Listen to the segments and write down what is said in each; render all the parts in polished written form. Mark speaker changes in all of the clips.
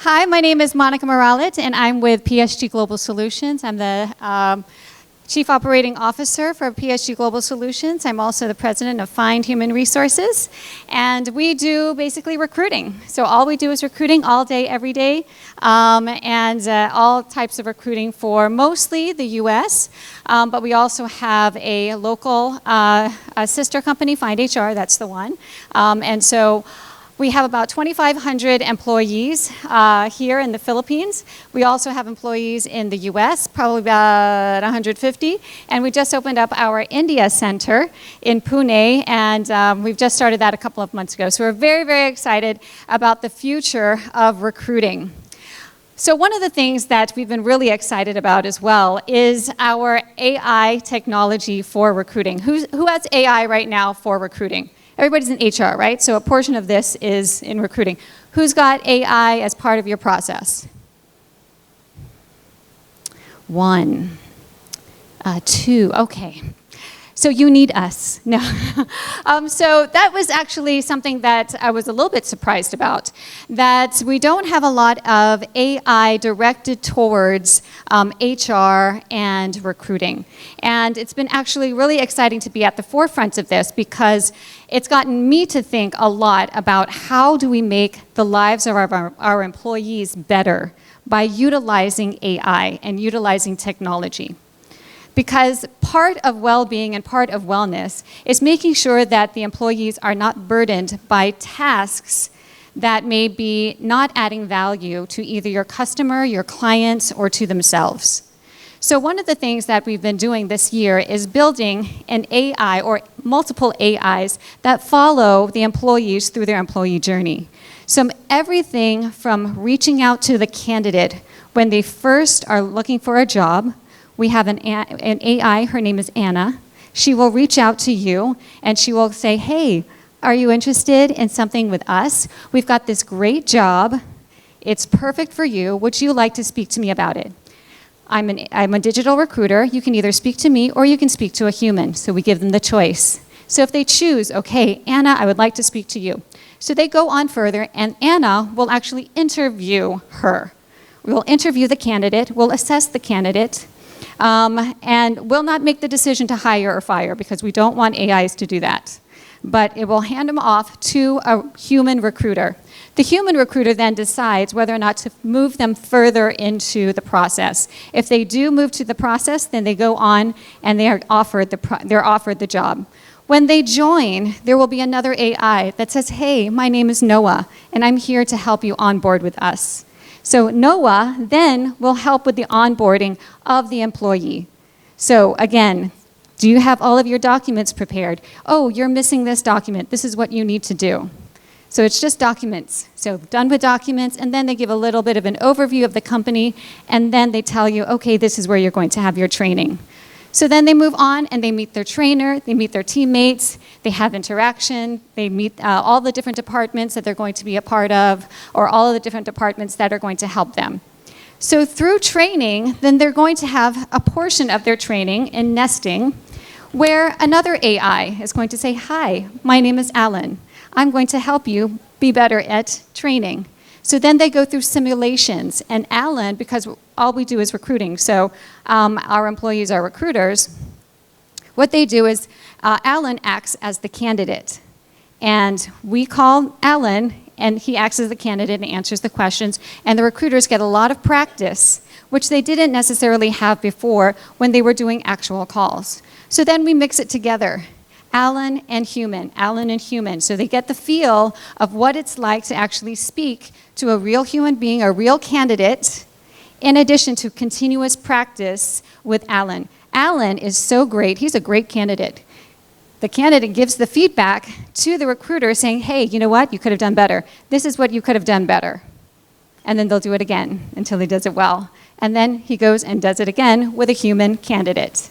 Speaker 1: Hi, my name is Monica Maralit, and I'm with PSG Global Solutions. I'm the Chief Operating Officer for PSG Global Solutions. I'm also the President of Find Human Resources, and we do basically recruiting. So all we do is recruiting all day, every day, and all types of recruiting for mostly the U.S., but we also have a local sister company, Find HR, that's the one, and so we have about 2,500 employees here in the Philippines. We also have employees in the US, probably about 150. And we just opened up our India Center in Pune, and we've just started that a couple of months ago. So we're very, very excited about the future of recruiting. So one of the things that we've been really excited about as well is our AI technology for recruiting. Who has AI right now for recruiting? Everybody's in HR, right? So a portion of this is in recruiting. Who's got AI as part of your process? 1, 2, okay. So you need us. No. So that was actually something that I was a little bit surprised about, that we don't have a lot of AI directed towards HR and recruiting. And it's been actually really exciting to be at the forefront of this because it's gotten me to think a lot about how do we make the lives of our employees better by utilizing AI and utilizing technology. Because part of well-being and part of wellness is making sure that the employees are not burdened by tasks that may be not adding value to either your customer, your clients, or to themselves. So one of the things that we've been doing this year is building an AI or multiple AIs that follow the employees through their employee journey. So everything from reaching out to the candidate when they first are looking for a job. We have an AI, her name is Anna. She will reach out to you and she will say, hey, are you interested in something with us? We've got this great job. It's perfect for you. Would you like to speak to me about it? I'm a digital recruiter. You can either speak to me or you can speak to a human. So we give them the choice. So if they choose, okay, Anna, I would like to speak to you. So they go on further and Anna will actually interview her. We'll interview the candidate, we'll assess the candidate, and will not make the decision to hire or fire because we don't want AIs to do that. But it will hand them off to a human recruiter. The human recruiter then decides whether or not to move them further into the process. If they do move to the process, then they go on and they're offered the job. When they join, there will be another AI that says, hey, my name is Noah, and I'm here to help you on board with us. So Noah then will help with the onboarding of the employee. So again, do you have all of your documents prepared? Oh, you're missing this document. This is what you need to do. So it's just documents. So done with documents, and then they give a little bit of an overview of the company, and then they tell you, okay, this is where you're going to have your training. So then they move on and they meet their trainer, they meet their teammates, they have interaction, they meet all the different departments that they're going to be a part of, or all of the different departments that are going to help them. So through training, then they're going to have a portion of their training in nesting where another AI is going to say, hi, my name is Alan. I'm going to help you be better at training. So then they go through simulations, and Alan, because all we do is recruiting, so our employees are recruiters, what they do is Alan acts as the candidate. And we call Alan, and he acts as the candidate and answers the questions, and the recruiters get a lot of practice, which they didn't necessarily have before when they were doing actual calls. So then we mix it together. Alan and human, so they get the feel of what it's like to actually speak to a real human being, a real candidate, in addition to continuous practice with Alan. Alan is so great, he's a great candidate. The candidate gives the feedback to the recruiter saying, hey, you know what, you could have done better. This is what you could have done better. And then they'll do it again until he does it well. And then he goes and does it again with a human candidate.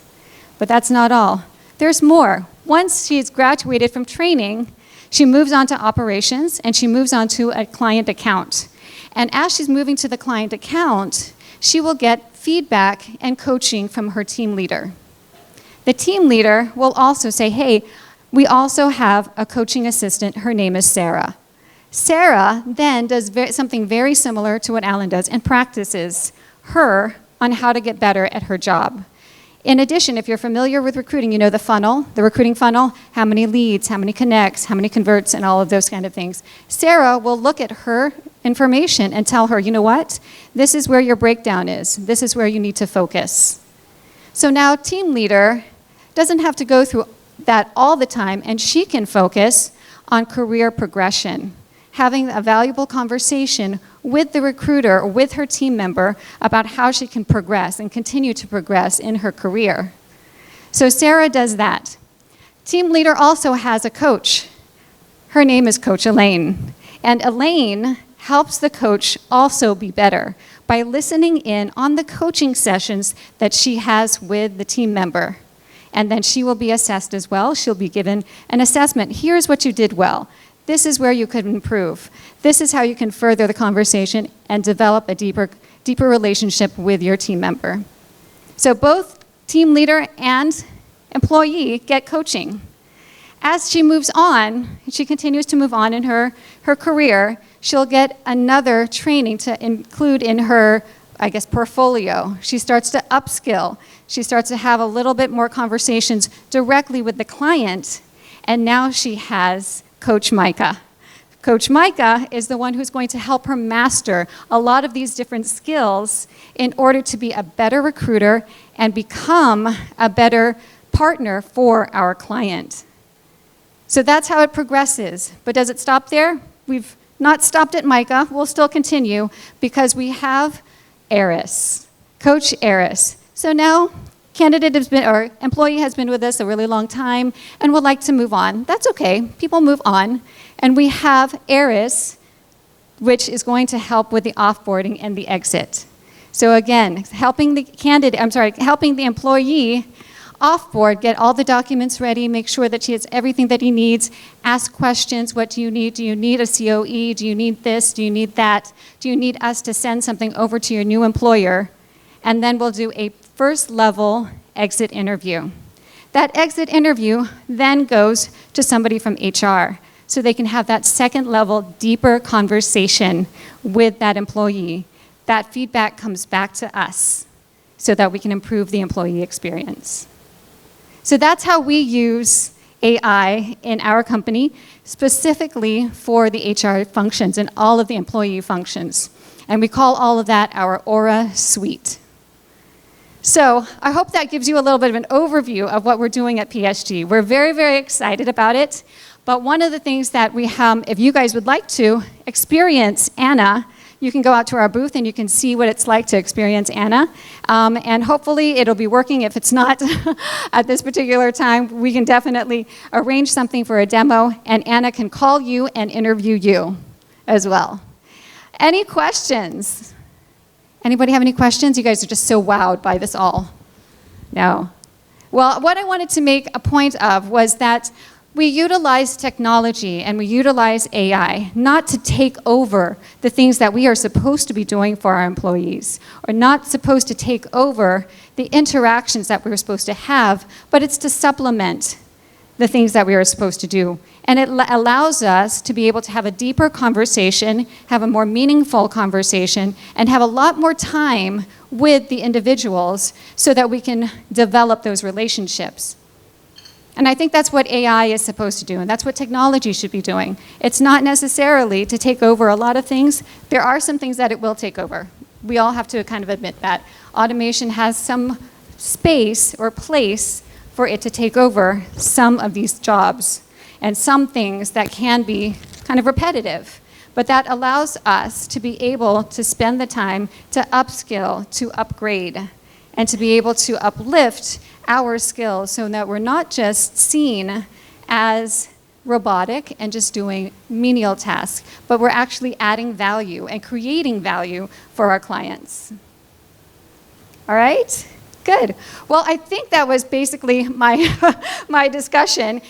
Speaker 1: But that's not all. There's more. Once she's graduated from training, she moves on to operations and she moves on to a client account. And as she's moving to the client account, she will get feedback and coaching from her team leader. The team leader will also say, hey, we also have a coaching assistant, her name is Sarah. Sarah then does something very similar to what Alan does and practices her on how to get better at her job. In addition, if you're familiar with recruiting, you know the recruiting funnel, how many leads, how many connects, how many converts, and all of those kind of things. Sarah will look at her information and tell her, you know what? This is where your breakdown is. This is where you need to focus. So now team leader doesn't have to go through that all the time, and she can focus on career progression, having a valuable conversation with the recruiter or with her team member about how she can progress and continue to progress in her career. So Sarah does that. Team leader also has a coach. Her name is Coach Elaine. And Elaine helps the coach also be better by listening in on the coaching sessions that she has with the team member. And then she will be assessed as well. She'll be given an assessment. Here's what you did well. This is where you could improve. This is how you can further the conversation and develop a deeper relationship with your team member. So both team leader and employee get coaching. As she moves on, she continues to move on in her career, she'll get another training to include in her, portfolio. She starts to upskill. She starts to have a little bit more conversations directly with the client, and now she has Coach Micah. Coach Micah is the one who's going to help her master a lot of these different skills in order to be a better recruiter and become a better partner for our client. So that's how it progresses. But does it stop there? We've not stopped at Micah. We'll still continue because we have Eris, Coach Eris. So now employee has been with us a really long time and would like to move on. That's okay. People move on. And we have Eris, which is going to help with the offboarding and the exit. So again, helping the employee offboard, get all the documents ready, make sure that she has everything that he needs, ask questions. What do you need? Do you need a COE? Do you need this? Do you need that? Do you need us to send something over to your new employer? And then we'll do a first level exit interview. That exit interview then goes to somebody from HR so they can have that second level, deeper conversation with that employee. That feedback comes back to us so that we can improve the employee experience. So that's how we use AI in our company, specifically for the HR functions and all of the employee functions. And we call all of that our Aura Suite. So I hope that gives you a little bit of an overview of what we're doing at PSG. We're very, very excited about it. But one of the things that we have, if you guys would like to experience Anna, you can go out to our booth and you can see what it's like to experience Anna. And hopefully it'll be working. If it's not at this particular time, we can definitely arrange something for a demo, and Anna can call you and interview you as well. Any questions? Anybody have any questions? You guys are just so wowed by this all. No. Well, what I wanted to make a point of was that we utilize technology and we utilize AI not to take over the things that we are supposed to be doing for our employees, or not supposed to take over the interactions that we're supposed to have, but it's to supplement the things that we are supposed to do. And it allows us to be able to have a deeper conversation, have a more meaningful conversation, and have a lot more time with the individuals so that we can develop those relationships. And I think that's what AI is supposed to do, and that's what technology should be doing. It's not necessarily to take over a lot of things. There are some things that it will take over. We all have to kind of admit that. Automation has some space or place for it to take over some of these jobs and some things that can be kind of repetitive. But that allows us to be able to spend the time to upskill, to upgrade, and to be able to uplift our skills so that we're not just seen as robotic and just doing menial tasks, but we're actually adding value and creating value for our clients. All right? Good. Well, I think that was basically my discussion.